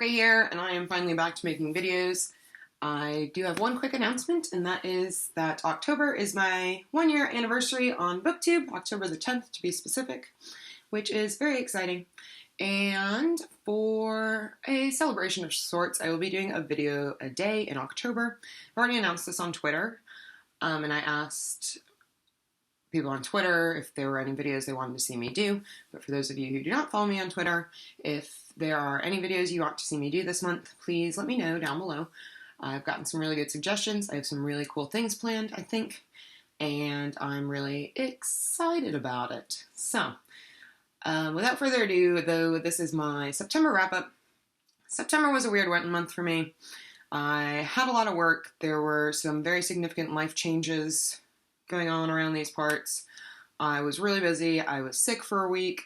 Ray here, and I am finally back to making videos. I do have one quick announcement, and that is that October is my 1-year anniversary on BookTube, October the 10th to be specific, which is very exciting. And for a celebration of sorts, I will be doing a video a day in October. I've already announced this on Twitter, and I asked people on Twitter if there were any videos they wanted to see me do. But for those of you who do not follow me on Twitter, if there are any videos you want to see me do this month, please let me know down below. I've gotten some really good suggestions. I have some really cool things planned, I think, and I'm really excited about it. So, without further ado, though, this is my September wrap-up. September was a weird month for me. I had a lot of work. There were some very significant life changes going on around these parts. I was really busy. I was sick for a week.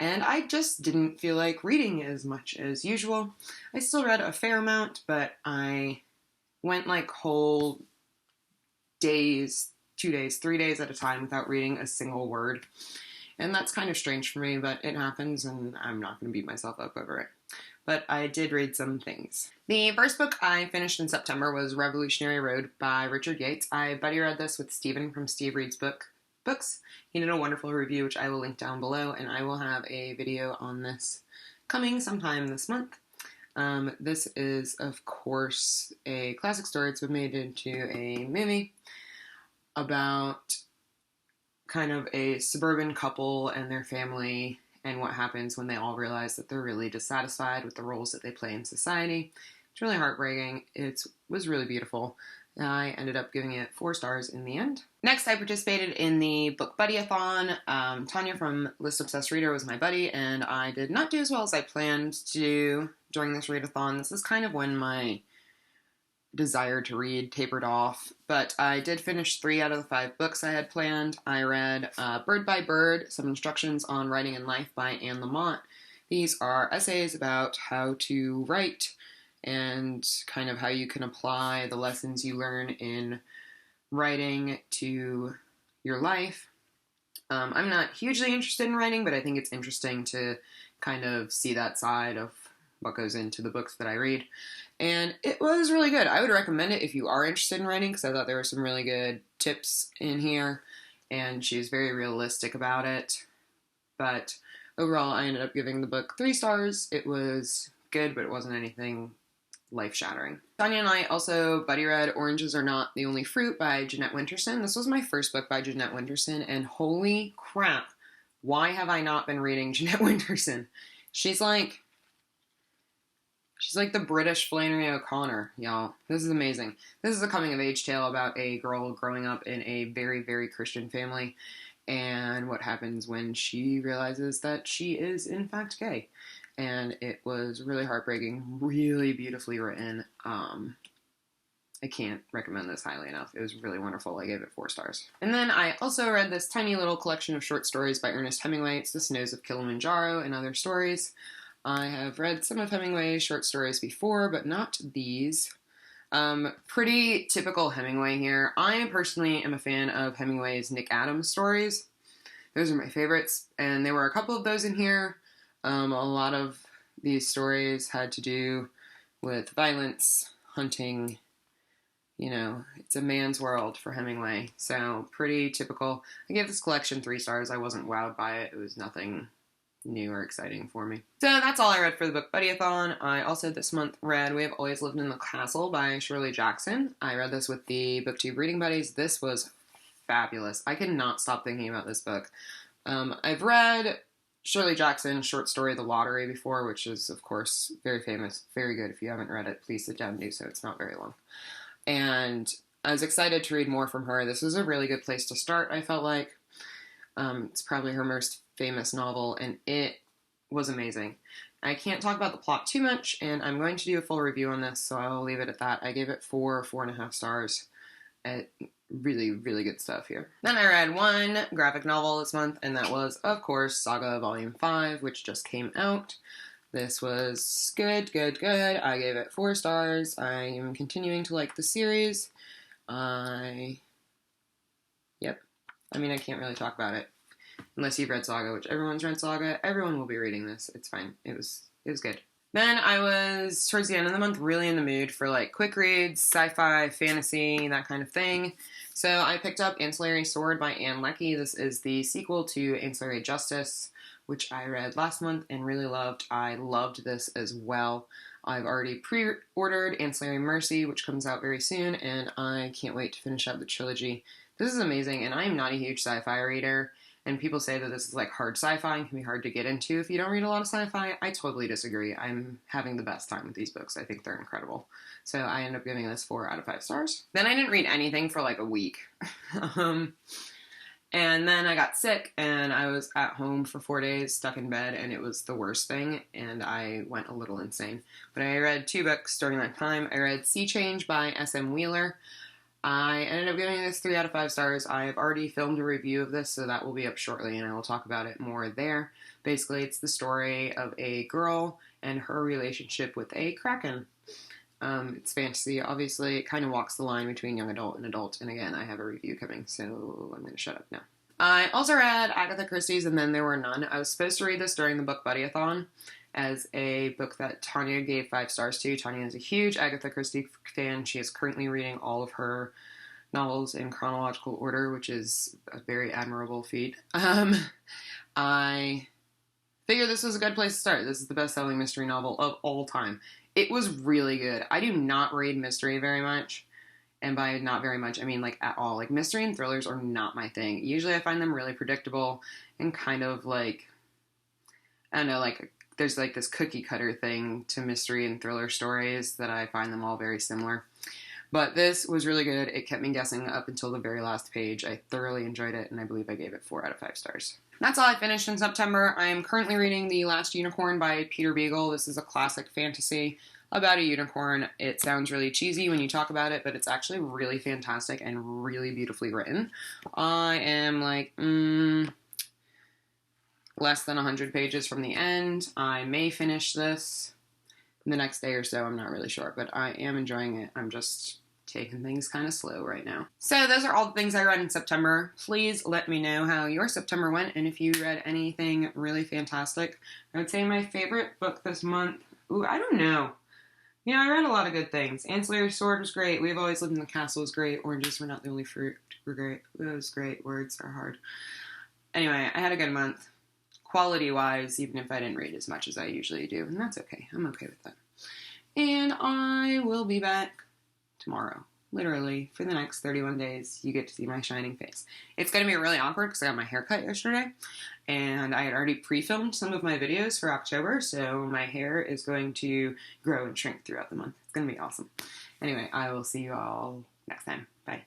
And I just didn't feel like reading as much as usual. I still read a fair amount, but I went like whole days, 2 days, 3 days at a time without reading a single word. And that's kind of strange for me, but it happens and I'm not going to beat myself up over it. But I did read some things. The first book I finished in September was Revolutionary Road by Richard Yates. I buddy read this with Steven from Steve Reads Books. He did a wonderful review, which I will link down below, and I will have a video on this coming sometime this month. This is, of course, a classic story. It's been made into a movie about kind of a suburban couple and their family and what happens when they all realize that they're really dissatisfied with the roles that they play in society. It's really heartbreaking. It was really beautiful. I ended up giving it 4 stars in the end. Next, I participated in the Book Buddy-a-thon. Tanya from List Obsessed Reader was my buddy, and I did not do as well as I planned to do during this read-a-thon. This is kind of when my desire to read tapered off, but I did finish 3 out of the 5 books I had planned. I read Bird by Bird, Some Instructions on Writing in Life by Anne Lamott. These are essays about how to write and kind of how you can apply the lessons you learn in writing to your life. I'm not hugely interested in writing, but I think it's interesting to kind of see that side of what goes into the books that I read. And it was really good. I would recommend it if you are interested in writing, because I thought there were some really good tips in here, and she was very realistic about it. But overall, I ended up giving the book 3 stars. It was good, but it wasn't anything life-shattering. Tanya and I also buddy read Oranges Are Not the Only Fruit by Jeanette Winterson. This was my first book by Jeanette Winterson, and holy crap, why have I not been reading Jeanette Winterson? She's like the British Flannery O'Connor, y'all. This is amazing. This is a coming-of-age tale about a girl growing up in a very, very Christian family and what happens when she realizes that she is, in fact, gay. And it was really heartbreaking, really beautifully written. I can't recommend this highly enough. It was really wonderful. I gave it 4 stars. And then I also read this tiny little collection of short stories by Ernest Hemingway. It's The Snows of Kilimanjaro and Other Stories. I have read some of Hemingway's short stories before, but not these. Pretty typical Hemingway here. I personally am a fan of Hemingway's Nick Adams stories. Those are my favorites, and there were a couple of those in here. A lot of these stories had to do with violence, hunting, you know, it's a man's world for Hemingway, so pretty typical. I gave this collection 3 stars. I wasn't wowed by it. It was nothing new or exciting for me. So that's all I read for the Book Buddy-a-thon. I also this month read We Have Always Lived in the Castle by Shirley Jackson. I read this with the BookTube Reading Buddies. This was fabulous. I could not stop thinking about this book. I've read Shirley Jackson's short story The Lottery before, which is, of course, very famous, very good. If you haven't read it, please sit down and do so. It's not very long. And I was excited to read more from her. This was a really good place to start, I felt like. It's probably her most famous novel, and it was amazing. I can't talk about the plot too much, and I'm going to do a full review on this, so I'll leave it at that. I gave it 4.5 stars. Really, really good stuff here. Then I read one graphic novel this month, and that was, of course, Saga Volume 5, which just came out. This was good. I gave it 4 stars. I am continuing to like the series. Yep. I mean, I can't really talk about it. Unless you've read Saga, which everyone's read Saga. Everyone will be reading this. It's fine. It was good. Then I was, towards the end of the month, really in the mood for like quick reads, sci-fi, fantasy, that kind of thing. So I picked up Ancillary Sword by Ann Leckie. This is the sequel to Ancillary Justice, which I read last month and really loved. I loved this as well. I've already pre-ordered Ancillary Mercy, which comes out very soon, and I can't wait to finish up the trilogy. This is amazing, and I am not a huge sci-fi reader, and people say that this is like hard sci-fi and can be hard to get into if you don't read a lot of sci-fi. I totally disagree. I'm having the best time with these books. I think they're incredible. So I ended up giving this 4 out of 5 stars. Then I didn't read anything for like a week. And then I got sick, and I was at home for 4 days, stuck in bed, and it was the worst thing, and I went a little insane. But I read 2 books during that time. I read Sea Change by S.M. Wheeler. I ended up giving this 3 out of 5 stars. I have already filmed a review of this, so that will be up shortly, and I will talk about it more there. Basically, it's the story of a girl and her relationship with a kraken. It's fantasy, obviously. It kind of walks the line between young adult and adult. And again, I have a review coming, so I'm going to shut up now. I also read Agatha Christie's And Then There Were None. I was supposed to read this during the Book Buddy-a-thon as a book that Tanya gave 5 stars to. Tanya is a huge Agatha Christie fan. She is currently reading all of her novels in chronological order, which is a very admirable feat. I figured this was a good place to start. This is the best-selling mystery novel of all time. It was really good. I do not read mystery very much. And by not very much, I mean like at all. Like mystery and thrillers are not my thing. Usually I find them really predictable and kind of like, I don't know, like there's like this cookie cutter thing to mystery and thriller stories that I find them all very similar. But this was really good. It kept me guessing up until the very last page. I thoroughly enjoyed it, and I believe I gave it 4 out of 5 stars. That's all I finished in September. I am currently reading The Last Unicorn by Peter Beagle. This is a classic fantasy about a unicorn. It sounds really cheesy when you talk about it, but it's actually really fantastic and really beautifully written. I am like, less than 100 pages from the end. I may finish this the next day or so. I'm not really sure, but I am enjoying it. I'm just taking things kind of slow right now. So those are all the things I read in September. Please let me know how your September went and if you read anything really fantastic. I would say my favorite book this month, I don't know. You know, I read a lot of good things. Ancillary Sword was great. We've Always Lived in the Castle was great. Oranges Were Not the Only Fruit were great. It was great. Words are hard. Anyway, I had a good month. Quality-wise, even if I didn't read as much as I usually do. And that's okay. I'm okay with that. And I will be back tomorrow. Literally, for the next 31 days, you get to see my shining face. It's going to be really awkward because I got my hair cut yesterday. And I had already pre-filmed some of my videos for October. So my hair is going to grow and shrink throughout the month. It's going to be awesome. Anyway, I will see you all next time. Bye.